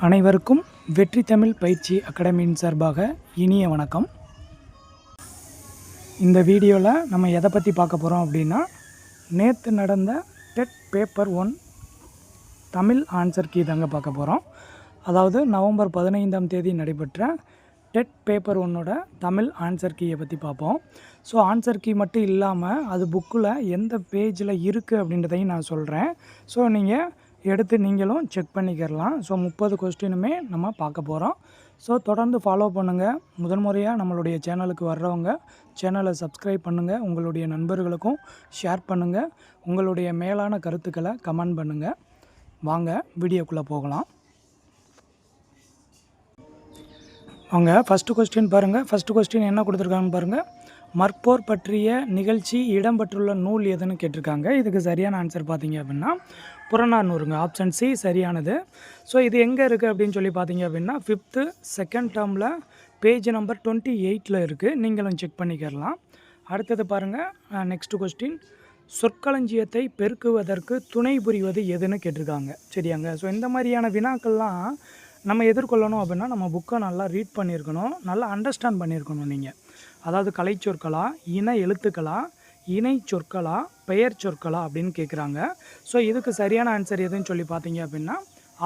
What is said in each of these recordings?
அனைவருக்கும் வெற்றி தமிழ் பயிற்சி அகாடமியின் சார்பாக இனிய வணக்கம். இந்த வீடியோவில் நம்ம எதை பற்றி பார்க்க போகிறோம் அப்படின்னா, நேற்று நடந்த TET paper 1 Tamil answer key தாங்க பார்க்க போகிறோம். அதாவது நவம்பர் 15ஆம் தேதி நடைபெற்ற டெட் பேப்பர் 1ஓட தமிழ் ஆன்சர் கீயை பற்றி பார்ப்போம். ஸோ ஆன்சர் கீ மட்டும் இல்லாமல் அது புக்கில் எந்த பேஜில் இருக்குது அப்படின்றதையும் நான் சொல்கிறேன். ஸோ நீங்கள் எடுத்து நீங்களும் செக் பண்ணிக்கிறலாம். ஸோ 30 கொஸ்டினுமே நம்ம பார்க்க போகிறோம். ஸோ தொடர்ந்து ஃபாலோ பண்ணுங்கள். முதன்முறையாக நம்மளுடைய சேனலுக்கு வர்றவங்க சேனலை சப்ஸ்கிரைப் பண்ணுங்கள், உங்களுடைய நண்பர்களுக்கும் ஷேர் பண்ணுங்கள், உங்களுடைய மேலான கருத்துக்களை கமெண்ட் பண்ணுங்கள். வாங்க வீடியோக்குள்ளே போகலாம். வாங்க ஃபஸ்ட்டு கொஸ்டின் பாருங்கள். ஃபஸ்ட்டு கொஸ்டின் என்ன கொடுத்துருக்காங்கன்னு பாருங்கள். மற்போர் பற்றிய நிகழ்ச்சி இடம்பெற்றுள்ள நூல் எதுன்னு கேட்டிருக்காங்க. இதுக்கு சரியான ஆன்சர் பார்த்தீங்க அப்படின்னா புறநானூறுங்க. ஆப்ஷன் சி சரியானது. ஸோ இது எங்கே இருக்குது அப்படின்னு சொல்லி பார்த்தீங்க அப்படின்னா 5th செகண்ட் டேர்மில் பேஜ் நம்பர் 28 இருக்குது. நீங்களும் செக் பண்ணிக்கிறலாம். அடுத்தது பாருங்கள், நெக்ஸ்ட்டு கொஸ்டின். சொற்களஞ்சியத்தை பெருக்குவதற்கு துணை புரிவது எதுன்னு கேட்டிருக்காங்க. சரியாங்க. ஸோ இந்த மாதிரியான வினாக்கள்லாம் நம்ம எதிர்கொள்ளணும் அப்படின்னா நம்ம புக்கை நல்லா ரீட் பண்ணியிருக்கணும், நல்லா அண்டர்ஸ்டாண்ட் பண்ணியிருக்கணும். நீங்கள் அதாவது கலை சொற்களா, இன எழுத்துக்களா, இணை சொற்களா, பெயர் சொற்களா அப்படின்னு கேட்குறாங்க. ஸோ இதுக்கு சரியான ஆன்சர் எதுன்னு சொல்லி பார்த்தீங்க அப்படின்னா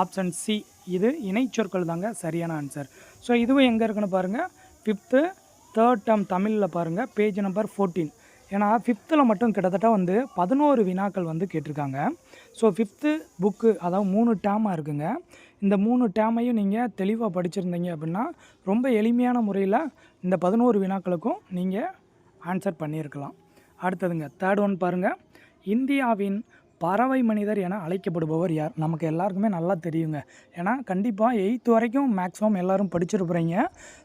ஆப்ஷன் சி, இது இணை சொற்கள் தாங்க சரியான ஆன்சர். ஸோ இதுவும் எங்கே இருக்குன்னு பாருங்கள், 5th 3rd டேர்ம் தமிழில் பாருங்கள், பேஜ் நம்பர் 14. ஏன்னா 5th மட்டும் கிட்டத்தட்ட 11 வினாக்கள் கேட்டிருக்காங்க. ஸோ 5th புக்கு அதாவது 3 டேர்மாக இருக்குங்க. இந்த 3 டேர்மையும் நீங்கள் தெளிவாக படிச்சிருந்தீங்க அப்படின்னா ரொம்ப எளிமையான முறையில் இந்த 11 வினாக்களுக்கும் நீங்கள் ஆன்சர் பண்ணியிருக்கலாம். அடுத்ததுங்க 3rd ஒன் பாருங்கள். இந்தியாவின் பறவை மனிதர் என அழைக்கப்படுபவர் யார்? நமக்கு எல்லாருக்குமே நல்லா தெரியுங்க. ஏன்னா கண்டிப்பாக 8th வரைக்கும் மேக்ஸிமம் எல்லோரும் படிச்சிருப்பீங்க.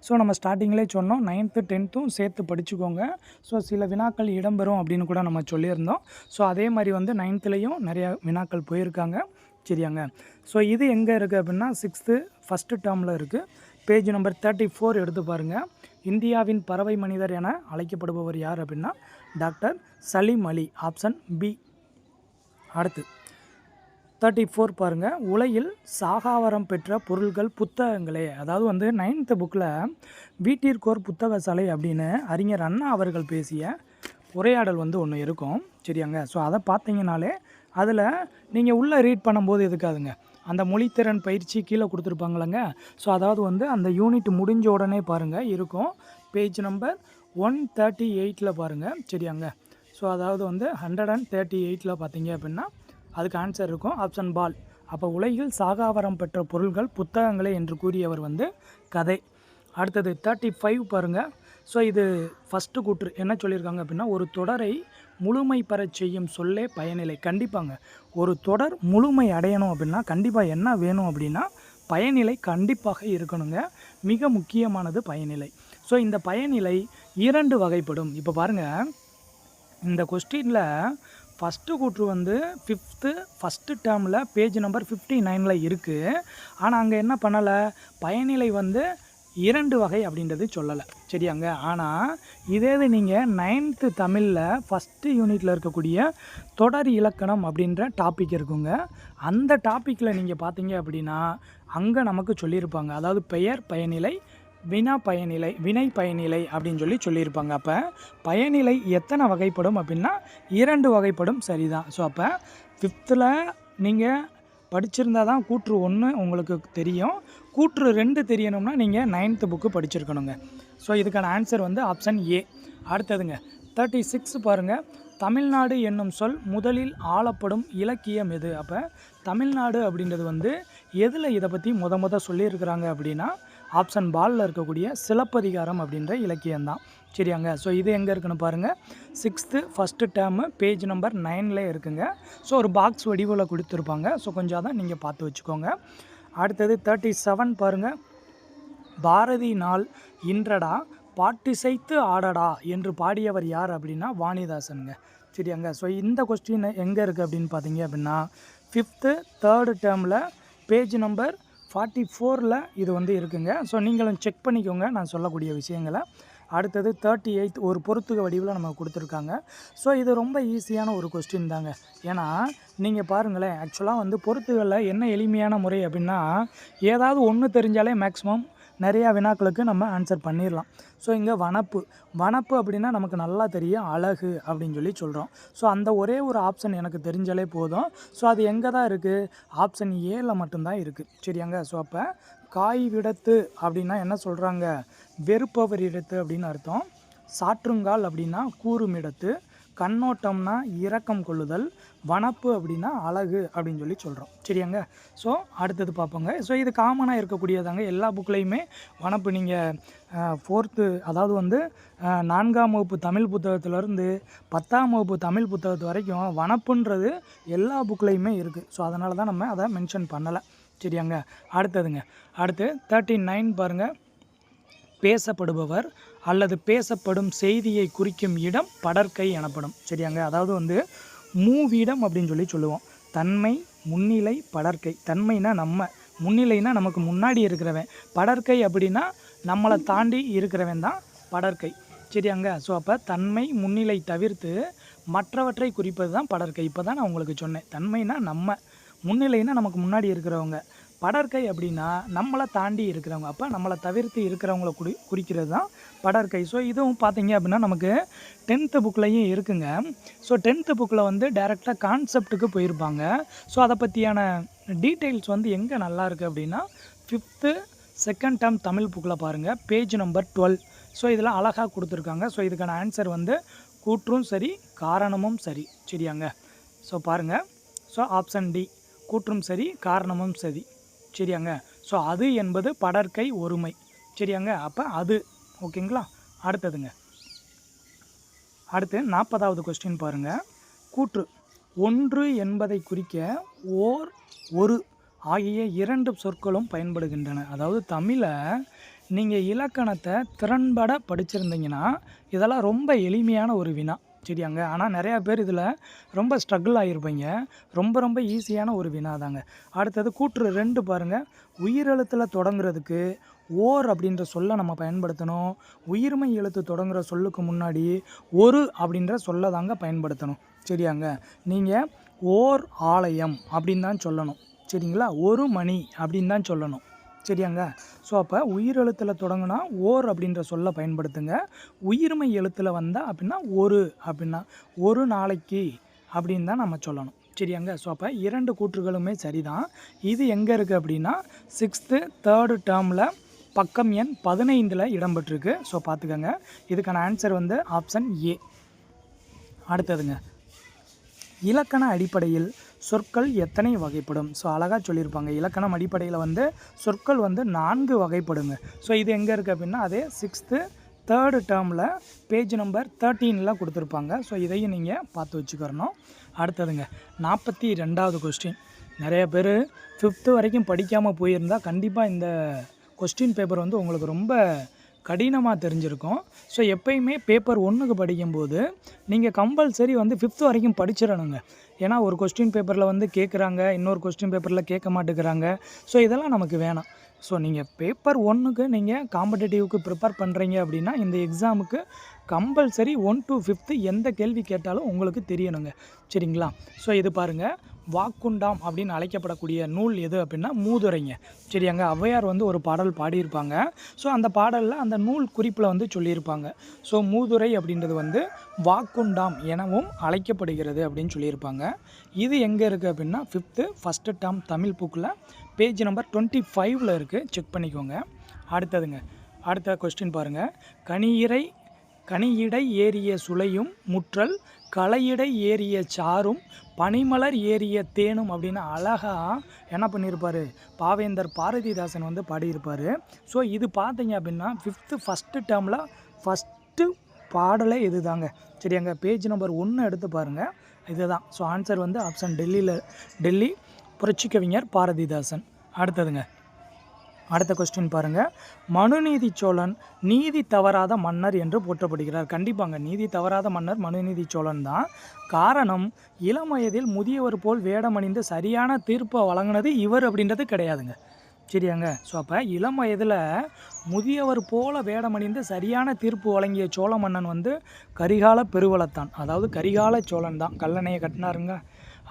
ஸோ நம்ம ஸ்டார்டிங்லேயே சொன்னோம் 9th 10th சேர்த்து படிச்சுக்கோங்க. ஸோ சில வினாக்கள் இடம்பெறும் அப்படின்னு கூட நம்ம சொல்லியிருந்தோம். ஸோ அதே மாதிரி 9thலையும் நிறைய வினாக்கள் போயிருக்காங்க. சரியாங்க. ஸோ இது எங்கே இருக்குது அப்படின்னா 6th ஃபஸ்ட்டு டேர்மில் இருக்குது, பேஜ் நம்பர் 34 எடுத்து பாருங்கள். இந்தியாவின் பறவை மனிதர் என அழைக்கப்படுபவர் யார் அப்படின்னா doctor Salim Ali. Option B. அடுத்து 34 பாருங்கள். உலகில் சாகாவரம் பெற்ற பொருள்கள் புத்தகங்களே. அதாவது 9th புக்கில் வீட்டிற்கோர் புத்தக சாலை அப்படின்னு அறிஞர் அண்ணா அவர்கள் பேசிய உரையாடல் ஒன்று இருக்கும். சரியாங்க. ஸோ அதை பார்த்தீங்கனாலே அதில் நீங்கள் உள்ளே ரீட் பண்ணும்போது எதுக்காதுங்க, அந்த மொழித்திறன் பயிற்சி கீழே கொடுத்துருப்பாங்களங்க. ஸோ அதாவது அந்த யூனிட் முடிஞ்ச உடனே பாருங்கள் இருக்கும், பேஜ் நம்பர் 138 பாருங்கள். சரியாங்க. ஸோ அதாவது 138 பார்த்தீங்க அப்படின்னா அதுக்கு ஆன்சர் இருக்கும் ஆப்ஷன் பால். அப்போ உலகில் சாகாவரம் பெற்ற பொருள்கள் புத்தகங்களே என்று கூறியவர் கதை. அடுத்தது 35 பாருங்கள். ஸோ இது ஃபஸ்ட்டு கூற்று என்ன சொல்லியிருக்காங்க அப்படின்னா, ஒரு தொடரை முழுமை பெற செய்யும் சொல்லே பயனிலை. கண்டிப்பாங்க ஒரு தொடர் முழுமை அடையணும் அப்படின்னா கண்டிப்பாக என்ன வேணும் அப்படின்னா பயனிலை கண்டிப்பாக இருக்கணுங்க. மிக முக்கியமானது பயனிலை. ஸோ இந்த பயனிலை 2 வகைப்படும். இப்போ பாருங்கள், இந்த கொஸ்டினில் ஃபஸ்ட்டு கூற்று 5th ஃபஸ்ட்டு டேர்மில் பேஜ் நம்பர் 59 இருக்குது. ஆனால் அங்கே என்ன பண்ணலை, பயனிலை 2 வகை அப்படின்றது சொல்லலை. சரியாங்க. ஆனால் இதே நீங்கள் 9th தமிழில் ஃபஸ்ட்டு யூனிட்டில் இருக்கக்கூடிய தொடர் இலக்கணம் அப்படின்ற டாபிக் இருக்குங்க. அந்த டாப்பிக்கில் நீங்கள் பார்த்தீங்க அப்படின்னா அங்கே நமக்கு சொல்லியிருப்பாங்க, அதாவது பெயர் பயனிலை, வினா பயனிலை, வினை பயனிலை அப்படின்னு சொல்லியிருப்பாங்க. அப்போ பயனிலை எத்தனை வகைப்படும் அப்படின்னா 2 வகைப்படும். சரிதான். ஸோ அப்போ 5th நீங்கள் படிச்சிருந்தா தான் கூற்று 1 உங்களுக்கு தெரியும், கூற்று 2 தெரியணும்னா நீங்கள் 9th புக்கு படிச்சிருக்கணுங்க. ஸோ இதுக்கான ஆன்சர் ஆப்ஷன் ஏ. அடுத்ததுங்க 36 பாருங்கள். தமிழ்நாடு என்னும் சொல் முதலில் ஆளப்படும் இலக்கியம் எது? அப்போ தமிழ்நாடு அப்படின்றது எதில் இதை பற்றி முத சொல்லியிருக்கிறாங்க அப்படின்னா ஆப்ஷன் பாலில் இருக்கக்கூடிய சிலப்பதிகாரம் அப்படின்ற இலக்கியம்தான். சரியாங்க. ஸோ இது எங்கே இருக்குன்னு பாருங்கள், 6th first term page number 9 இருக்குங்க. ஸோ ஒரு பாக்ஸ் வடிவில் கொடுத்துருப்பாங்க. ஸோ கொஞ்சம் தான் நீங்கள் பார்த்து வச்சுக்கோங்க. அடுத்தது 37 பாருங்கள். பாரதி நாள் இன்றடா பாட்டிசைத்து ஆடடா என்று பாடியவர் யார் அப்படின்னா வாணிதாசனுங்க. சரியாங்க. ஸோ இந்த கொஸ்டின் எங்கே இருக்குது அப்படின்னு பார்த்தீங்க அப்படின்னா 5th 3rd டேர்மில் பேஜ் நம்பர் 44 இது இருக்குங்க. ஸோ நீங்களும் செக் பண்ணிக்கோங்க நான் சொல்லக்கூடிய விஷயங்களை. அடுத்தது 38 ஒரு பொறுத்துக வடிவில் நம்ம கொடுத்துருக்காங்க. ஸோ இது ரொம்ப ஈஸியான ஒரு கொஸ்டின் தாங்க. ஏன்னா நீங்கள் பாருங்களேன், ஆக்சுவலாக வந்து பொறுத்துகளில் என்ன எளிமையான முறை அப்படின்னா, ஏதாவது ஒன்று தெரிஞ்சாலே மேக்ஸிமம் நிறையா வினாக்களுக்கு நம்ம ஆன்சர் பண்ணிடலாம். ஸோ இங்கே வனப்பு அப்படின்னா நமக்கு நல்லா தெரியும், அழகு அப்படின்னு சொல்லி சொல்கிறோம். ஸோ அந்த ஒரே ஒரு ஆப்ஷன் எனக்கு தெரிஞ்சாலே போதும். ஸோ அது எங்கே தான் இருக்குது? ஆப்ஷன் ஏல மட்டும்தான் இருக்குது. சரியாங்க. ஸோ அப்போ காய் விடத்து அப்படின்னா என்ன சொல்கிறாங்க? வெறுப்பவர் இடத்து அப்படின்னு அர்த்தம். சாற்றுங்கால் அப்படின்னா கூறுமிடத்து, கண்ணோட்டம்னா இரக்கம் கொள்ளுதல், வனப்பு அப்படின்னா அழகு அப்படின்னு சொல்லி சொல்கிறோம். சரியாங்க. ஸோ அடுத்தது பார்ப்போங்க. ஸோ இது காமனாக இருக்கக்கூடியதாங்க. எல்லா புக்லேயுமே வனப்பு நீங்கள் 4th அதாவது வந்து 4ஆம் வகுப்பு தமிழ் புத்தகத்திலேருந்து 10ஆம் வகுப்பு தமிழ் புத்தகத்து வரைக்கும் வனப்புன்றது எல்லா புக்லேயுமே இருக்குது. ஸோ அதனால தான் நம்ம அதை மென்ஷன் பண்ணலை. சரியாங்க. அடுத்ததுங்க. அடுத்து 39 பாருங்கள். பேசப்படுபவர் அல்லது பேசப்படும் செய்தியை குறிக்கும் இடம் படர்க்கை எனப்படும். சரியாங்க. அதாவது வந்து மூவிடம் அப்படின்னு சொல்லி சொல்லுவோம். தன்மை, முன்னிலை, படர்க்கை. தன்மைனா நம்ம, முன்னிலைனா நமக்கு முன்னாடி இருக்கிறவன், படர்க்கை அப்படின்னா நம்மளை தாண்டி இருக்கிறவன் தான் படர்க்கை. சரியாங்க. ஸோ அப்போ தன்மை முன்னிலை தவிர்த்து மற்றவற்றை குறிப்பது தான் படர்க்கை. இப்போ தான் நான் உங்களுக்கு சொன்னேன். தன்மைனா நம்ம, முன்னிலைனா நமக்கு முன்னாடி இருக்கிறவங்க, படர்க்கை அப்படின்னா நம்மளை தாண்டி இருக்கிறவங்க, அப்போ நம்மளை தவிர்த்து இருக்கிறவங்கள குறிக்கிறது தான் படர்க்கை. ஸோ இதுவும் பார்த்தீங்க அப்படின்னா நமக்கு 10th புக்லையும் இருக்குங்க. ஸோ 10th புக்கில் வந்து டைரெக்டாக கான்செப்ட்டுக்கு போயிருப்பாங்க. ஸோ அதை பற்றியான டீட்டெயில்ஸ் வந்து எங்கே நல்லா இருக்குது அப்படின்னா 5th செகண்ட் டேர்ம் தமிழ் புக்கில் பாருங்கள், பேஜ் நம்பர் 12. ஸோ இதெல்லாம் அழகாக கொடுத்துருக்காங்க. ஸோ இதுக்கான ஆன்சர் வந்து கூற்றும் சரி, காரணமும் சரி. சரியாங்க. ஸோ பாருங்கள். ஸோ ஆப்ஷன் டி, கூற்றும் சரி, காரணமும் சரி. சரியாங்க. ஸோ அது என்பது படர்க்கை ஒருமை. சரியாங்க. அப்போ அது ஓகேங்களா. அடுத்ததுங்க. அடுத்து 40வது கொஸ்டின் பாருங்கள். கூற்று ஒன்று என்பதை குறிக்க ஓர், ஒரு ஆகிய 2 சொற்களும் பயன்படுகின்றன. அதாவது தமிழை நீங்கள் இலக்கணத்தை திறன்பட படிச்சிருந்தீங்கன்னா இதெல்லாம் ரொம்ப எளிமையான ஒரு வினா. சரியாங்க. ஆனால் நிறையா பேர் இதில் ரொம்ப ஸ்ட்ரகிள் ஆகிருப்பீங்க. ரொம்ப ஈஸியான ஒரு வினா தாங்க. அடுத்தது கூற்று 2 பாருங்கள். உயிரெழுத்தில் தொடங்குறதுக்கு ஓர் அப்படின்ற சொல்லை நம்ம பயன்படுத்தணும். உயிர்மை எழுத்து தொடங்குகிற சொல்லுக்கு முன்னாடி ஒரு அப்படின்ற சொல்லை தாங்க பயன்படுத்தணும். சரியாங்க. நீங்கள் ஓர் ஆலயம் அப்படின்னு தான் சொல்லணும். சரிங்களா. ஒரு மணி அப்படின்னு தான் சொல்லணும். சரியாங்க. ஸோ அப்போ உயிரெழுத்தில் தொடங்கினா ஓர் அப்படின்ற சொல்லை பயன்படுத்துங்க. உயிர்மை எழுத்தில் வந்தால் அப்படின்னா ஒரு அப்படின்னா ஒரு நாளைக்கு அப்படின்னு தான் நம்ம சொல்லணும். சரியாங்க. ஸோ அப்போ 2 கூற்றுகளுமே சரிதான். இது எங்கே இருக்குது அப்படின்னா 6th 3rd டேர்மில் பக்கம் எண் 15 இடம்பெற்றிருக்கு. ஸோ பார்த்துக்கோங்க. இதுக்கான ஆன்சர் வந்து ஆப்ஷன் ஏ. அடுத்ததுங்க. இலக்கண அடிப்படையில் சொற்கள் எத்தனை வகைப்படும்? ஸோ அழகாக சொல்லியிருப்பாங்க. இலக்கணம் அடிப்படையில் வந்து சொற்கள் வந்து 4 வகைப்படுங்க. ஸோ இது எங்கே இருக்குது அப்படின்னா அதே 6th 3rd டேர்மில் பேஜ் நம்பர் 13 கொடுத்துருப்பாங்க. ஸோ இதையும் நீங்கள் பார்த்து வச்சுக்கிறணும். அடுத்ததுங்க. 42வது கொஸ்டின். நிறைய பேர் 5th வரைக்கும் படிக்காமல் போயிருந்தால் கண்டிப்பாக இந்த கொஸ்டின் பேப்பர் வந்து உங்களுக்கு ரொம்ப கடினமாக தெரிஞ்சிருக்கும். ஸோ எப்பயுமே பேப்பர் 1க்கு படிக்கும்போது நீங்கள் கம்பல்சரி வந்து 5th வரைக்கும் படிச்சிடணுங்க. ஏன்னா ஒரு கொஸ்டின் பேப்பரில் வந்து கேட்குறாங்க, இன்னொரு கொஸ்டின் பேப்பரில் கேட்க மாட்டேங்கிறாங்க. ஸோ இதெல்லாம் நமக்கு வேணாம். ஸோ நீங்கள் பேப்பர் 1க்கு நீங்கள் காம்படிட்டிவ்க்கு ப்ரிப்பேர் பண்ணுறீங்க அப்படின்னா இந்த எக்ஸாமுக்கு கம்பல்சரி 1 to 5th எந்த கேள்வி கேட்டாலும் உங்களுக்கு தெரியணுங்க. சரிங்களா. ஸோ இது பாருங்கள். வாக்குண்டாம் அப்படின்னு அழைக்கப்படக்கூடிய நூல் எது அப்படின்னா மூதுரைங்க. சரியாங்க. ஔவையார் வந்து ஒரு பாடல் பாடியிருப்பாங்க. ஸோ அந்த பாடலில் அந்த நூல் குறிப்பில் வந்து சொல்லியிருப்பாங்க. ஸோ மூதுரை அப்படின்றது வந்து வாக்குண்டாம் எனவும் அழைக்கப்படுகிறது அப்படின்னு சொல்லியிருப்பாங்க. இது எங்கே இருக்குது அப்படின்னா 5th 1st டேர்ம் தமிழ் புக்கில் பேஜ் நம்பர் 25 இருக்குது. செக் பண்ணிக்கோங்க. அடுத்ததுங்க. அடுத்த கொஸ்டின் பாருங்கள். கனியிடை ஏறிய சுளையும் முற்றல் களையிடை ஏறிய சாரும் பனிமலர் ஏறிய தேனும் அப்படின்னு அழகாக என்ன பண்ணியிருப்பார் பாவேந்தர் பாரதிதாசன் வந்து பாடியிருப்பார். ஸோ இது பார்த்தீங்க அப்படின்னா 5th 1st டேர்மில் ஃபஸ்ட்டு பாடலே இது தாங்க. சரியாங்க. பேஜ் நம்பர் 1 எடுத்து பாருங்கள். இதுதான். ஸோ ஆன்சர் வந்து ஆப்ஷன் டெல்லி புரட்சிக்கவிஞர் பாரதிதாசன். அடுத்ததுங்க. அடுத்த கொஸ்டின் பாருங்கள். மனுநீதி சோழன் நீதி தவறாத மன்னர் என்று போற்றப்படுகிறார். கண்டிப்பாங்க. நீதி தவறாத மன்னர் மனுநீதி சோழன் தான். காரணம் இளம் வயதில் முதியவர் போல் வேடமணிந்து சரியான தீர்ப்பை வழங்கினது இவர் அப்படின்றது கிடையாதுங்க. சரியாங்க. ஸோ அப்போ இளம் வயதில் முதியவர் போல வேடமணிந்து சரியான தீர்ப்பு வழங்கிய சோழ மன்னன் வந்து கரிகால பெருவளத்தான். அதாவது கரிகால சோழன் தான் கல்லணையை கட்டினாருங்க.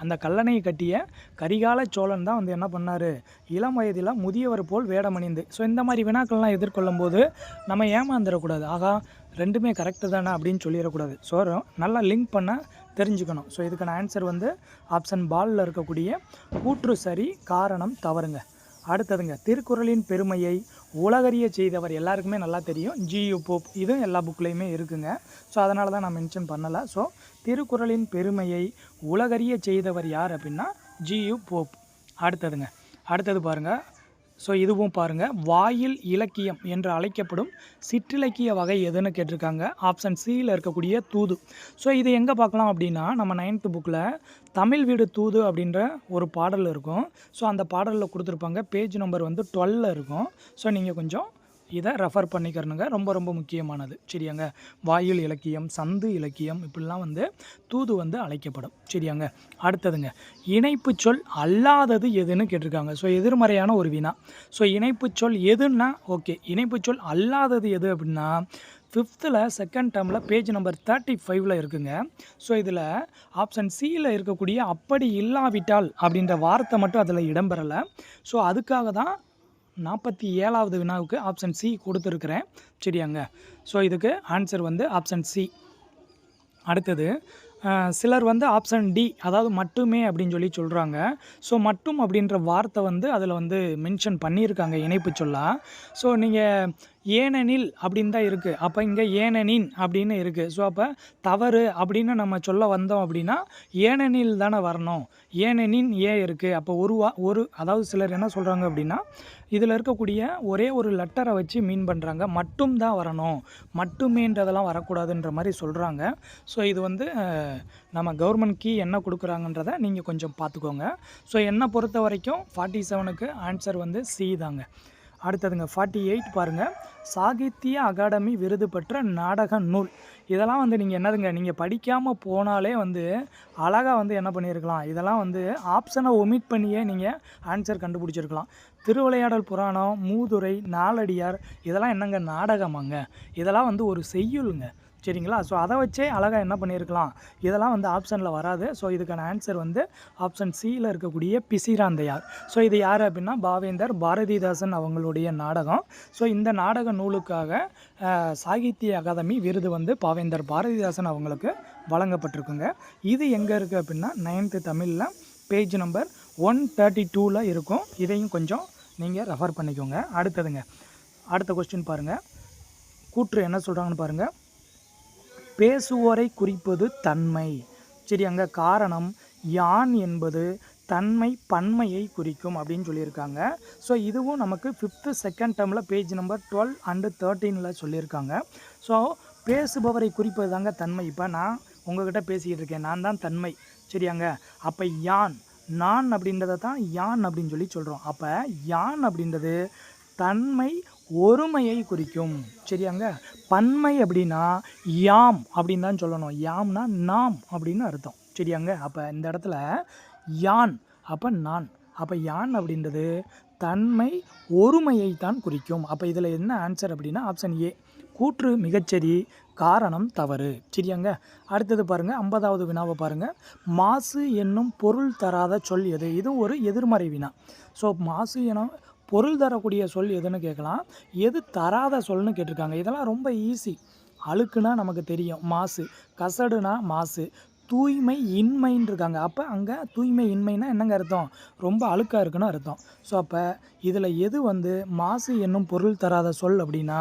அந்த கல்லணையை கட்டிய கரிகால சோழன் தான் வந்து என்ன பண்ணார், இளம் வயதில் முதியவர் போல் வேடமணிந்து. ஸோ இந்த மாதிரி வினாக்கள்லாம் எதிர்கொள்ளும் போது நம்ம ஏமாந்துடக்கூடாது. ஆகா ரெண்டுமே கரெக்டு தானே அப்படின்னு சொல்லிடக்கூடாது. ஸோ நல்லா லிங்க் பண்ண தெரிஞ்சுக்கணும். ஸோ இதுக்கான ஆன்சர் வந்து ஆப்ஷன் பாலில் இருக்கக்கூடிய கூற்று சரி, காரணம் தவறுங்க. அடுத்ததுங்க, திருக்குறளின் பெருமையை உலகறிய செய்தவர் எல்லாருக்குமே நல்லா தெரியும், ஜியு போப். இதுவும் எல்லா புக்லேயுமே இருக்குங்க. ஸோ அதனால தான் நான் மென்ஷன் பண்ணலை. ஸோ திருக்குறளின் பெருமையை உலகறிய செய்தவர் யார் அப்படின்னா ஜியு போப். அடுத்தது பாருங்கள். ஸோ இதுவும் பாருங்கள், வாயில் இலக்கியம் என்று அழைக்கப்படும் சிற்றிலக்கிய வகை எதுன்னு கேட்டிருக்காங்க. ஆப்ஷன் சியில் இருக்கக்கூடிய தூது. ஸோ இது எங்கே பார்க்கலாம் அப்படின்னா நம்ம 9th புக்கில் தமிழ் வீடு தூது அப்படின்ற ஒரு பாடல் இருக்கும். ஸோ அந்த பாடலில் கொடுத்துருப்பாங்க. பேஜ் நம்பர் வந்து 12 இருக்கும். ஸோ நீங்கள் கொஞ்சம் இதை ரெஃபர் பண்ணிக்கிறனுங்க. ரொம்ப ரொம்ப முக்கியமானது. சரியாங்க. வாயில் இலக்கியம், சந்து இலக்கியம் இப்படிலாம் வந்து தூது வந்து அழைக்கப்படும். சரியாங்க. அடுத்ததுங்க, இணைப்பு சொல் அல்லாதது எதுன்னு கேட்டிருக்காங்க. ஸோ எதிர்மறையான ஒரு வினா. ஸோ இணைப்பு சொல் எதுன்னா ஓகே, இணைப்பு சொல் அல்லாதது எது அப்படின்னா 5th செகண்ட் டேர்மில் பேஜ் நம்பர் 35 இருக்குங்க. ஸோ இதில் ஆப்ஷன் சியில் இருக்கக்கூடிய அப்படி இல்லாவிட்டால் அப்படின்ற வார்த்தை மட்டும் அதில் இடம்பெறலை. ஸோ அதுக்காக தான் 47வது வினாவுக்கு ஆப்ஷன் சி கொடுத்துருக்குறேன். சரியாங்க. ஸோ இதுக்கு ஆன்சர் வந்து ஆப்ஷன் சி. அடுத்தது, சிலர் வந்து ஆப்ஷன் டி அதாவது மட்டுமே அப்படின்னு சொல்லி சொல்கிறாங்க. ஸோ மட்டும் அப்படின்ற வார்த்தை வந்து அதில் வந்து மென்ஷன் பண்ணியிருக்காங்க இணைப்பு சொல்லா. ஸோ நீங்கள் ஏனெனில் அப்படின்னு தான் இருக்குது. அப்போ இங்கே ஏனெனின் அப்படின்னு இருக்குது. ஸோ அப்போ தவறு அப்படின்னு நம்ம சொல்ல வந்தோம் அப்படின்னா ஏனெனில் தானே வரணும். ஏனெனின் ஏன் இருக்குது. அப்போ ஒரு அதாவது சிலர் என்ன சொல்கிறாங்க அப்படின்னா இதில் இருக்கக்கூடிய ஒரே ஒரு லெட்டரை வச்சு மீன் பண்ணுறாங்க. மட்டும் தான் வரணும், மட்டுமேன்றதெல்லாம் வரக்கூடாதுன்ற மாதிரி சொல்கிறாங்க. ஸோ இது வந்து நம்ம கவர்மெண்ட் கீ என்ன கொடுக்குறாங்கன்றதை நீங்கள் கொஞ்சம் பார்த்துக்கோங்க. ஸோ என்னை பொறுத்த வரைக்கும் 47க்கு ஆன்சர் வந்து சி தாங்க. அடுத்ததுங்க 48 பாருங்கள், சாகித்ய அகாடமி விருது பெற்ற நாடக நூல். இதெல்லாம் வந்து நீங்கள் என்னதுங்க, நீங்கள் படிக்காமல் போனாலே வந்து அழகாக வந்து என்ன பண்ணியிருக்கலாம், இதெல்லாம் வந்து ஆப்ஷனை ஒமிட் பண்ணியே நீங்கள் ஆன்சர் கண்டுபிடிச்சிருக்கலாம். திருவிளையாடல் புராணம், மூதுரை, நாலடியார் இதெல்லாம் என்னங்க நாடகமாங்க, இதெல்லாம் வந்து ஒரு செய்யுளுங்க. சரிங்களா. ஸோ அதை வச்சே அழகாக என்ன பண்ணியிருக்கலாம், இதெல்லாம் வந்து ஆப்ஷனில் வராது. ஸோ இதுக்கான ஆன்சர் வந்து ஆப்ஷன் சியில் இருக்கக்கூடிய பிசிராந்தையார். ஸோ இது யார் அப்படின்னா பாவேந்தர் பாரதிதாசன் அவங்களுடைய நாடகம். ஸோ இந்த நாடக நூலுக்காக சாகித்ய அகாதமி விருது வந்து பாவேந்தர் பாரதிதாசன் அவங்களுக்கு வழங்கப்பட்டிருக்குங்க. இது எங்கே இருக்குது அப்படின்னா 9th தமிழில் பேஜ் நம்பர் 132 இருக்கும். இதையும் கொஞ்சம் நீங்கள் ரெஃபர் பண்ணிக்கோங்க. அடுத்த கொஸ்டின் பாருங்கள். கூற்று என்ன சொல்கிறாங்கன்னு பாருங்கள். பேசுவோரை குறிப்பது தன்மை. சரி, அங்கே காரணம் யான் என்பது தன்மை பன்மையை குறிக்கும் அப்படின்னு சொல்லியிருக்காங்க. ஸோ இதுவும் நமக்கு 5th செகண்ட் டேர்மில் பேஜ் நம்பர் 12 and 13 சொல்லியிருக்காங்க. ஸோ பேசுபவரை குறிப்பது தாங்க தன்மை. இப்போ நான் உங்கள்கிட்ட பேசிக்கிட்டு இருக்கேன், நான் தான் தன்மை. சரியாங்க. அப்போ யான் நான் அப்படின்றத தான் யான் அப்படின்னு சொல்லி சொல்கிறோம். அப்போ யான் அப்படின்றது தன்மை ஒருமையை குறிக்கும். சரியாங்க. பன்மை அப்படின்னா யாம் அப்படின்னு தான் சொல்லணும். யாம்னா நாம் அப்படின்னு அர்த்தம். சரியாங்க. அப்போ இந்த இடத்துல யான் அப்போ நான், அப்போ யான் அப்படின்றது தன்மை ஒருமையை தான் குறிக்கும். அப்போ இதில் என்ன ஆன்சர் அப்படின்னா ஆப்ஷன் ஏ, கூற்று மிகச்சரி, காரணம் தவறு. சரியாங்க. அடுத்தது பாருங்கள், 50வது வினாவை பாருங்கள். மாசு என்னும் பொருள் தராத சொல் எது. இதுவும் ஒரு எதிர்மறை வினா. ஸோ மாசு எனும் பொருள் தரக்கூடிய சொல் எதுன்னு கேட்கலாம், எது தராத சொல்னு கேட்டிருக்காங்க. இதெல்லாம் ரொம்ப ஈஸி. அழுக்குனா நமக்கு தெரியும் மாசு, கசடுனா மாசு, தூய்மை இன்மைன்னு இருக்காங்க. அப்போ அங்கே தூய்மை இன்மைனா என்னங்க அர்த்தம், ரொம்ப அழுக்காக இருக்குன்னு அர்த்தம். ஸோ அப்போ இதில் எது வந்து மாசு என்னும் பொருள் தராத சொல் அப்படின்னா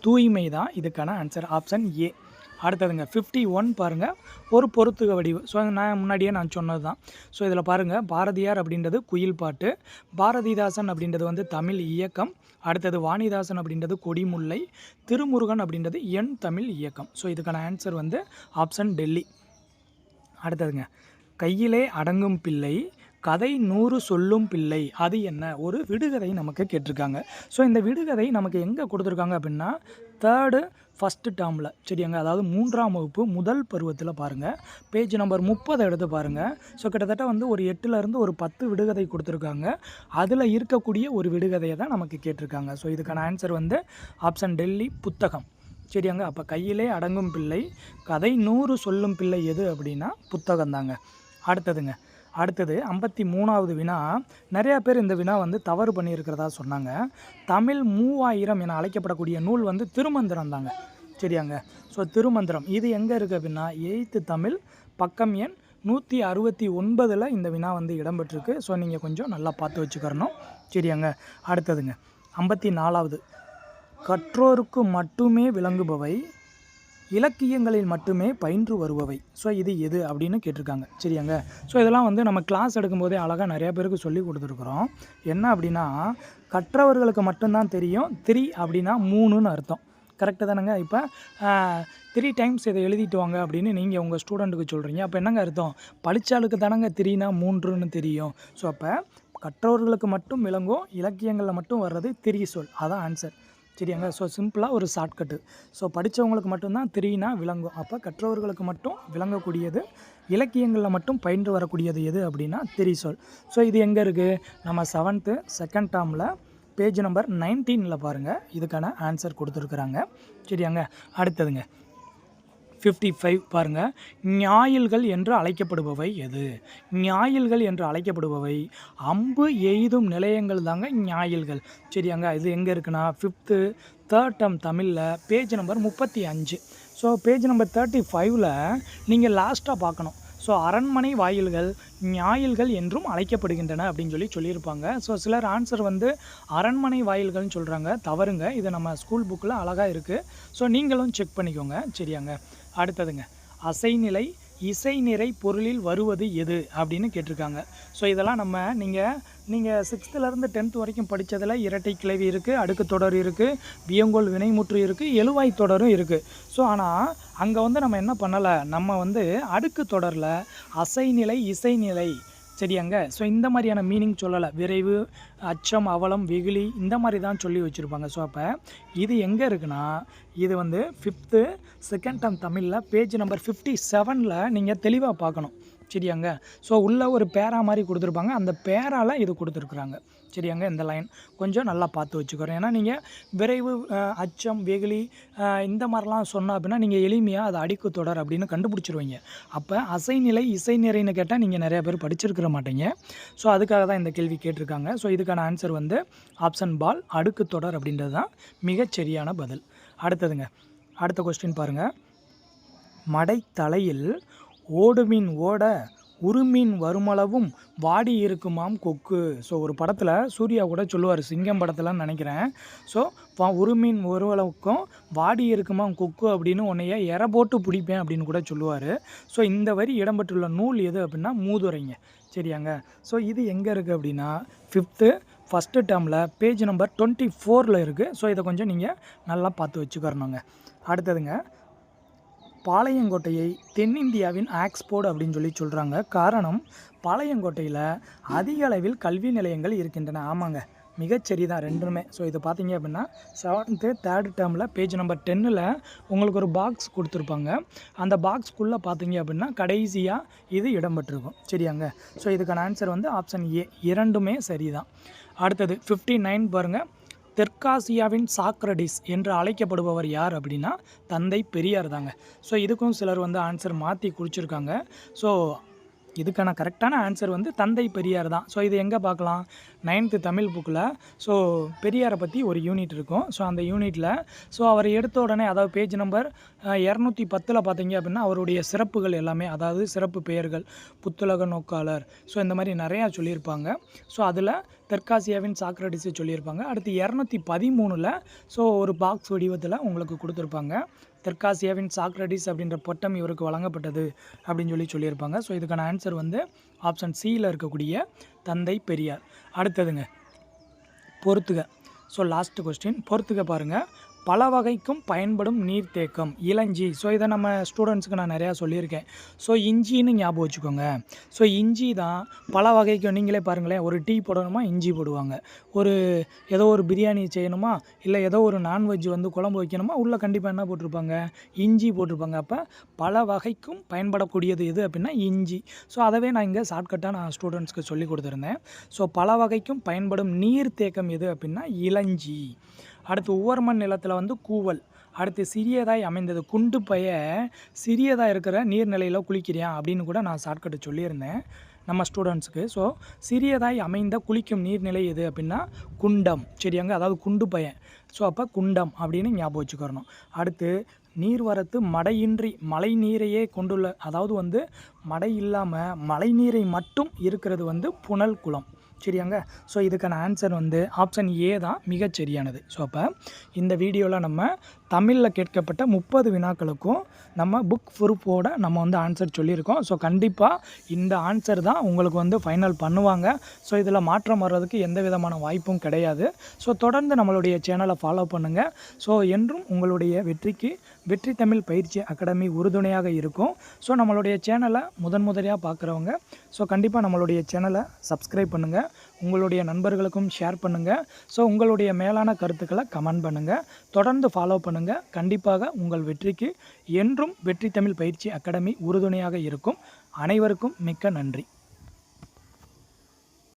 தூய்மை தான் இதுக்கான ஆன்சர், ஆப்ஷன் ஏ. அடுத்ததுங்க 51 பாருங்கள், ஒரு பொறுத்துக வடிவு. ஸோ நான் முன்னாடியே நான் சொன்னது தான். ஸோ இதில் பாருங்கள், பாரதியார் அப்படின்றது குயில் பாட்டு, பாரதிதாசன் அப்படின்றது வந்து தமிழ் இயக்கம், அடுத்தது வாணிதாசன் அப்படின்றது கொடிமுல்லை, திருமுருகன் அப்படின்றது என் தமிழ் இயக்கம். ஸோ இதுக்கான ஆன்சர் வந்து ஆப்ஷன் டெல்லி. அடுத்ததுங்க, கையிலே அடங்கும் பிள்ளை கதை 100 சொல்லும் பிள்ளை அது என்ன? ஒரு விடுகதை நமக்கு கேட்டிருக்காங்க. ஸோ இந்த விடுகதை நமக்கு எங்கே கொடுத்துருக்காங்க அப்படின்னா ஃபஸ்ட்டு டேர்மில் சரியாங்க. அதாவது 3ஆம் வகுப்பு முதல் பருவத்தில் பாருங்கள், பேஜ் நம்பர் 30 எடுத்து பாருங்கள். ஸோ கிட்டத்தட்ட வந்து ஒரு 8லேருந்து ஒரு 10 விடுகதை கொடுத்துருக்காங்க. அதில் இருக்கக்கூடிய ஒரு விடுகதையை தான் நமக்கு கேட்டிருக்காங்க. ஸோ இதுக்கான ஆன்சர் வந்து ஆப்ஷன் டெல்லி புத்தகம் சரியாங்க. அப்போ கையிலே அடங்கும் பிள்ளை, கதை 100 சொல்லும் பிள்ளை எது அப்படின்னா புத்தகம் தாங்க. அடுத்தது 53வது வினா. நிறையா பேர் இந்த வினா வந்து தவறு பண்ணியிருக்கிறதா சொன்னாங்க. தமிழ் 3000 என அழைக்கப்படக்கூடிய நூல் வந்து திருமந்திரம் தாங்க சரியாங்க. ஸோ திருமந்திரம் இது எங்கே இருக்குது அப்படின்னா 8th தமிழ் பக்கம் எண் 169 இந்த வினா வந்து இடம்பெற்றிருக்கு. ஸோ நீங்கள் கொஞ்சம் நல்லா பார்த்து வச்சுக்கிறணும் சரியாங்க. அடுத்ததுங்க 54வது. கற்றோருக்கு மட்டுமே விளங்குபவை, இலக்கியங்களில் மட்டுமே பயின்று வருபவை. ஸோ இது எது அப்படின்னு கேட்டிருக்காங்க சரியாங்க. ஸோ இதெல்லாம் வந்து நம்ம கிளாஸ் எடுக்கும்போதே அழகாக நிறையா பேருக்கு சொல்லி கொடுத்துருக்குறோம். என்ன அப்படின்னா கற்றவர்களுக்கு மட்டும்தான் தெரியும். 3 அப்படின்னா 3ன்னு அர்த்தம். கரெக்டு தானேங்க. இப்போ 3 டைம்ஸ் இதை எழுதிட்டு வாங்க அப்படின்னு நீங்கள் உங்கள் ஸ்டூடெண்ட்டுக்கு சொல்கிறீங்க. அப்போ என்னங்க அர்த்தம்? படித்தாளுக்கு தானங்க 3னா 3ன்னு தெரியும். ஸோ அப்போ கற்றவர்களுக்கு மட்டும் விளங்கும், இலக்கியங்களில் மட்டும் வர்றது 3 சொல். அதான் ஆன்சர் சரியாங்க. ஸோ சிம்பிளாக ஒரு ஷார்ட்கட்டு. ஸோ படித்தவங்களுக்கு மட்டும்தான் 3னா விளங்கும். அப்போ கற்றவர்களுக்கு மட்டும் விளங்கக்கூடியது, இலக்கியங்களில் மட்டும் பயின்று வரக்கூடியது எது அப்படின்னா 3 சொல். ஸோ இது எங்கே இருக்குது? நம்ம 7th செகண்ட் டேர்மில் பேஜ் நம்பர் 19 பாருங்கள், இதுக்கான ஆன்சர் கொடுத்துருக்குறாங்க சரியாங்க. அடுத்ததுங்க 55 பாருங்கள். ஞாயில்கள் என்று அழைக்கப்படுபவை எது? ஞாயில்கள் என்று அழைக்கப்படுபவை அம்பு எய்தும் நிலையங்கள் தாங்க ஞாயில்கள் சரியாங்க. இது எங்கே இருக்குன்னா 5th தேர்ட் டேர்ம் தமிழில் பேஜ் நம்பர் 35. ஸோ பேஜ் நம்பர் 35ல் நீங்கள் லாஸ்ட்டாக பார்க்கணும். ஸோ அரண்மனை வாயில்கள் ஞாயில்கள் என்றும் அழைக்கப்படுகின்றன அப்படின்னு சொல்லியிருப்பாங்க. ஸோ சிலர் ஆன்சர் வந்து அரண்மனை வாயில்கள்னு சொல்கிறாங்க. தவறுங்க. இது நம்ம ஸ்கூல் புக்கில் அழகாக இருக்குது. ஸோ நீங்களும் செக் பண்ணிக்கோங்க சரியாங்க. அடுத்ததுங்க அசைநிலை இசைநிறை பொருளில் வருவது எது அப்படின்னு கேட்டிருக்காங்க. ஸோ இதெல்லாம் நீங்கள் 6th 10th வரைக்கும் படித்ததில் இரட்டை கிளவி இருக்குது, அடுக்கு தொடர் இருக்குது, வியங்கோல் வினைமுற்று இருக்குது, எழுவாய் தொடரும் இருக்குது. ஸோ ஆனால் அங்கே வந்து நம்ம என்ன பண்ணலை, நம்ம வந்து அடுக்கு தொடரில் அசைநிலை இசைநிலை சரியாங்க. ஸோ இந்த மாதிரியான மீனிங் சொல்லலை. விரைவு, அச்சம், அவலம், வெகுளி இந்த மாதிரி தான் சொல்லி வச்சுருப்பாங்க. ஸோ அப்போ இது எங்கே இருக்குன்னா இது வந்து 5th செகண்ட் டேர்ம் தமிழில் பேஜ் நம்பர் 57 நீங்கள் தெளிவாக பார்க்கணும் சரியாங்க. ஸோ உள்ள ஒரு பேரா மாதிரி கொடுத்துருப்பாங்க, அந்த பேரால் இது கொடுத்துருக்குறாங்க சரியாங்க. இந்த லைன் கொஞ்சம் நல்லா பார்த்து வச்சுக்கிறோம். ஏன்னா நீங்கள் விரைவு, அச்சம், வெகுளி இந்த மாதிரிலாம் சொன்னால் அப்படின்னா நீங்கள் எளிமையாக அதை அடுக்கு தொடர் அப்படின்னு கண்டுபிடிச்சிருவீங்க. அப்போ அசைநிலை இசைநிறைன்னு கேட்டால் நீங்கள் நிறையா பேர் படிச்சிருக்கிற மாட்டீங்க. ஸோ அதுக்காக தான் இந்த கேள்வி கேட்டிருக்காங்க. ஸோ இதுக்கான ஆன்சர் வந்து ஆப்ஷன் பால் அடுக்கு தொடர் அப்படின்றது தான் மிகச்சரியான பதில். அடுத்த கொஸ்டின் பாருங்கள். மடைத்தலையில் ஓடுமீன் ஓட உருமீன் வருமளவும் வாடி இருக்குமாம் கொக்கு. ஸோ ஒரு படத்தில் சூர்யா கூட சொல்லுவார், சிங்கம் படத்தில்னு நினைக்கிறேன். ஸோ உருமீன் வருமளவுக்கும் வாடி இருக்குமாம் கொக்கு அப்படின்னு உன்னைய எரை போட்டு பிடிப்பேன் அப்படின்னு கூட சொல்லுவார். ஸோ இந்த வரி இடம்பெற்றுள்ள நூல் எது அப்படின்னா மூதுரைங்க சரியாங்க. ஸோ இது எங்கே இருக்குது அப்படின்னா 5th ஃபஸ்ட்டு டேர்மில் பேஜ் நம்பர் 24 இருக்குது. ஸோ இதை கொஞ்சம் நீங்கள் நல்லா பார்த்து வச்சுக்கிறணுங்க. அடுத்ததுங்க பாளையங்கோட்டையை தென்னிந்தியாவின் ஆக்ஸ்போர்ட் அப்படின்னு சொல்கிறாங்க. காரணம் பாளையங்கோட்டையில் அதிக அளவில் கல்வி நிலையங்கள் இருக்கின்றன. ஆமாங்க, மிகச்சரி தான் ரெண்டுமே. ஸோ இது பார்த்தீங்க அப்படின்னா 7th தேர்ட் டேர்மில் பேஜ் நம்பர் 10 உங்களுக்கு ஒரு பாக்ஸ் கொடுத்துருப்பாங்க. அந்த பாக்ஸ்க்குள்ளே பார்த்தீங்க அப்படின்னா கடைசியாக இது இடம்பெற்றிருக்கும் சரியாங்க. ஸோ இதுக்கான ஆன்சர் வந்து ஆப்ஷன் ஏ, இரண்டுமே சரி தான். அடுத்தது 59 பாருங்கள். தெற்காசியாவின் சாக்ரடிஸ் என்று அழைக்கப்படுபவர் யார் அப்படின்னா தந்தை பெரியார் தாங்க. ஸோ இதுக்கும் சிலர் வந்து ஆன்சர் மாற்றி குறிச்சிருக்காங்க. ஸோ இதுக்கான கரெக்டான ஆன்சர் வந்து தந்தை பெரியார் தான். ஸோ இது எங்கே பார்க்கலாம்? 9th தமிழ் புக்கில். ஸோ பெரியாரை பற்றி ஒரு யூனிட் இருக்கும். ஸோ அந்த யூனிட்டில் அவர் எடுத்த உடனே, அதாவது பேஜ் நம்பர் 210 பார்த்தீங்க அப்படின்னா அவருடைய சிறப்புகள் எல்லாமே, அதாவது சிறப்பு பெயர்கள், புத்துலக நோக்காளர், ஸோ இந்த மாதிரி நிறையா சொல்லியிருப்பாங்க. ஸோ அதில் தெற்காசியாவின் சாக்ரடிஸை சொல்லியிருப்பாங்க. அடுத்து 213 ஸோ ஒரு பாக்ஸ் வடிவத்தில் உங்களுக்கு கொடுத்துருப்பாங்க. தெற்காசியாவின் சாக்ரடிஸ் அப்படின்ற பட்டம் இவருக்கு வழங்கப்பட்டது அப்படின்னு சொல்லியிருப்பாங்க. ஸோ இதுக்கான ஆன்சர் வந்து ஆப்ஷன் சியில் இருக்கக்கூடிய தந்தை பெரியார். அடுத்ததுங்க பொறுத்துக. ஸோ லாஸ்ட் கொஸ்டின் பொறுத்துக பாருங்கள். பல வகைக்கும் பயன்படும் நீர்த்தேக்கம் இளஞ்சி. ஸோ இதை நம்ம ஸ்டூடெண்ட்ஸுக்கு நான் நிறையா சொல்லியிருக்கேன். ஸோ இஞ்சின்னு ஞாபகம் வச்சுக்கோங்க. ஸோ இஞ்சி தான் பல வகைக்கு. நீங்களே பாருங்களேன், ஒரு டீ போடணுமா இஞ்சி போடுவாங்க, ஒரு ஏதோ ஒரு பிரியாணி செய்யணுமா, இல்லை ஏதோ ஒரு நான்வெஜ் வந்து குழம்பு வைக்கணுமா, உள்ளே கண்டிப்பாக என்ன போட்டிருப்பாங்க, இஞ்சி போட்டிருப்பாங்க. அப்போ பல வகைக்கும் பயன்படக்கூடியது எது அப்படின்னா இஞ்சி. ஸோ அதவே நான் இங்கே ஷார்ட்கட்டாக நான் ஸ்டூடெண்ட்ஸ்க்கு சொல்லி கொடுத்துருந்தேன். ஸோ பல வகைக்கும் பயன்படும் நீர்த்தேக்கம் எது அப்படின்னா இளஞ்சி. அடுத்து உவர்மண் நிலத்தில் வந்து கூவல். அடுத்து சிறியதாய் அமைந்தது குண்டு பைய சிறியதாக இருக்கிற நீர்நிலையில் குளிக்கிறியான் அப்படின்னு கூட நான் ஷார்ட்கட்டு சொல்லியிருந்தேன் நம்ம ஸ்டூடெண்ட்ஸுக்கு. ஸோ சிறியதாய் அமைந்த குளிக்கும் நீர்நிலை எது அப்படின்னா குண்டம். சரியாங்க, அதாவது குண்டு பையன். ஸோ அப்போ குண்டம் அப்படின்னு ஞாபகம் வச்சுக்கிறணும். அடுத்து நீர்வரத்து மடையின்றி மழை நீரையே கொண்டுள்ள, அதாவது வந்து மழை இல்லாமல் மழை நீரை மட்டும் இருக்கிறது வந்து புனல் குளம். சரியாங்க. ஸோ இதுக்கான ஆன்சர் வந்து ஆப்ஷன் ஏ தான் மிகச்சரியானது. ஸோ அப்போ இந்த வீடியோவில் நம்ம தமிழில் கேட்கப்பட்ட 30 வினாக்களுக்கும் நம்ம புக் ப்ரூஃபோட நம்ம வந்து ஆன்சர் சொல்லியிருக்கோம். ஸோ கண்டிப்பாக இந்த ஆன்சர் தான் உங்களுக்கு வந்து ஃபைனல் பண்ணுவாங்க. ஸோ இதில் மாற்றம் வர்றதுக்கு எந்த விதமான வாய்ப்பும் கிடையாது. ஸோ தொடர்ந்து நம்மளுடைய சேனலை ஃபாலோ பண்ணுங்கள். ஸோ என்றும் உங்களுடைய வெற்றிக்கு வெற்றி தமிழ் பயிற்சி அகாடமி உறுதுணையாக இருக்கும். ஸோ நம்மளுடைய சேனலை முதன்முறையாக பார்க்குறவங்க ஸோ கண்டிப்பாக நம்மளுடைய சேனலை சப்ஸ்கிரைப் பண்ணுங்கள், உங்களுடைய நண்பர்களுக்கும் ஷேர் பண்ணுங்கள். ஸோ உங்களுடைய மேலான கருத்துக்களை கமெண்ட் பண்ணுங்கள், தொடர்ந்து ஃபாலோ பண்ணுங்கள். கண்டிப்பாக உங்கள் வெற்றிக்கு என்றும் வெற்றி தமிழ் பயிற்சி அகாடமி உறுதுணையாக இருக்கும். அனைவருக்கும் மிக்க நன்றி.